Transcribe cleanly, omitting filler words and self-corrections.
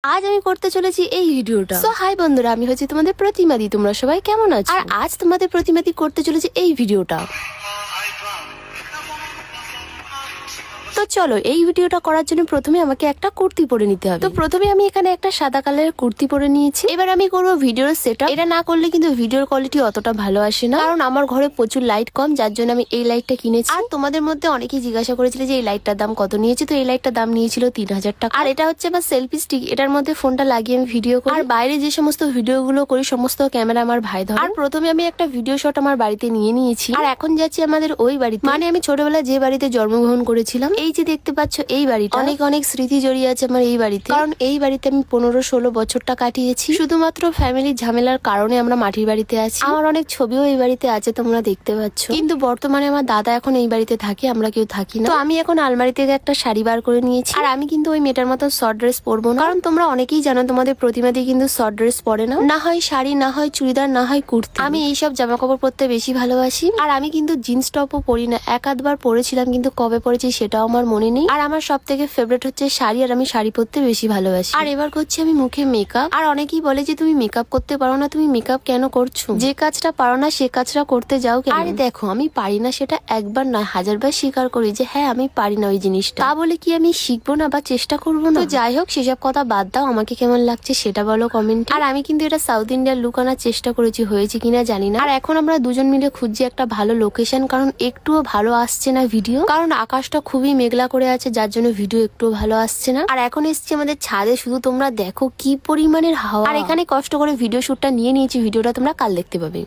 আজ আমি করতে চলেছি এই ভিডিওটা। সো হাই বন্ধুরা, আমি হচ্ছি তোমাদের প্রতিমাদি। তোমরা সবাই কেমন আছো? আর আজ তোমাদের প্রতিমাদি করতে চলেছি এই ভিডিওটা। তো চলো, এই ভিডিওটা করার জন্য প্রথমে আমাকে একটা কুর্তি পরে নিতে হবে। তো প্রথমে আমি এখানে একটা সাদা কালারের কুর্তি পরে নিয়েছি। এবার আমি করবো ভিডিওর সেটআপ। এটা না করলে কিন্তু ভিডিওর কোয়ালিটি অতটা ভালো আসে না, কারণ আমার ঘরে প্রচুর লাইট কম, যার জন্য আমি এই লাইটটা কিনেছি। আর তোমাদের মধ্যে অনেকেই জিজ্ঞাসা করেছিল যে এই লাইটটার দাম কত নিয়েছে। তো এই লাইটটার দাম নিয়েছিল 3000 টাকা। আর এটা হচ্ছে আমার সেলফি স্টিক। এটার মধ্যে ফোনটা লাগিয়ে আমি ভিডিও করি। আর বাইরে যে সমস্ত ভিডিও গুলো করি সমস্ত ক্যামেরা আমার ভাই ধরে। আর প্রথমে আমি একটা ভিডিও শট আমার বাড়িতে নিয়ে নিয়েছি। আর এখন যাচ্ছি আমাদের ওই বাড়িতে, মানে আমি ছোটবেলায় যে বাড়িতে জন্মগ্রহণ করেছিলাম। এই যে দেখতে পাচ্ছ এই বাড়িটা, অনেক অনেক স্মৃতি জড়িয়ে আছে আমার এই বাড়িতে, কারণ এই বাড়িতে আমি 15-16 বছরটা কাটিয়েছি। শুধুমাত্র ফ্যামিলির ঝামেলার কারণে আমরা মাটির বাড়িতে আছি। আমার অনেক ছবিও এই বাড়িতে আছে, তোমরা দেখতে পাচ্ছ। কিন্তু বর্তমানে আমার দাদা এখন এই বাড়িতে থাকে, আমরা কেউ থাকি না। তো আমি এখন আলমারি থেকে একটা শাড়ি বার করে নিয়েছি। আর আমি কিন্তু ওই মেয়েটার মতো শর্ট ড্রেস পরবো না, কারণ তোমরা অনেকেই জানো তোমাদের প্রতিমাদি কিন্তু শর্ট ড্রেস পরে না, না হয় শাড়ি, না হয় চুড়িদার, না হয় কুর্তি। আমি এইসব জামা কাপড় পরতে বেশি ভালোবাসি। আর আমি কিন্তু জিন্স টপও পরি না, এক আধবার পরেছিলাম, কিন্তু কবে পরেছি সেটাও আমার মনে নেই। আর আমার সব থেকে ফেভারিট হচ্ছে শাড়ি, আর আমি শাড়ি পরতে বেশি ভালোবাসি। আর এবার করছি আমি মুখে মেকআপ। আর অনেকেই বলে যে তুমি মেকআপ করতে পারো না, তুমি মেকআপ কেন করছো? যে কাজটা পারো না সে কাজটা করতে যাও কেন? আরে দেখো, আমি পারি না সেটা একবার না 1000বার স্বীকার করি যে হ্যাঁ আমি পারি না ওই জিনিসটা। তা বলে কি আমি শিখবো না বা চেষ্টা করবো না? তো যাই হোক, সেসব কথা বাদ দাও, আমাকে কেমন লাগছে সেটা বলো কমেন্টে। আর আমি কিন্তু এটা সাউথ ইন্ডিয়ার লুক আনার চেষ্টা করেছি, হয়েছে কিনা জানি না। আর এখন আমরা দুজন মিলে খুঁজছি একটা ভালো লোকেশন, কারণ একটুও ভালো আসছে না ভিডিও, কারণ আকাশটা খুবই মেঘলা করে আছে, যার জন্য ভিডিও একটুও ভালো আসছে না। আর এখন এসছি আমাদের ছাদে, শুধু তোমরা দেখো কি পরিমাণের হাওয়া। আর এখানে কষ্ট করে ভিডিও শুটটা নিয়ে নিয়েছি, ভিডিওটা তোমরা কাল দেখতে পাবে।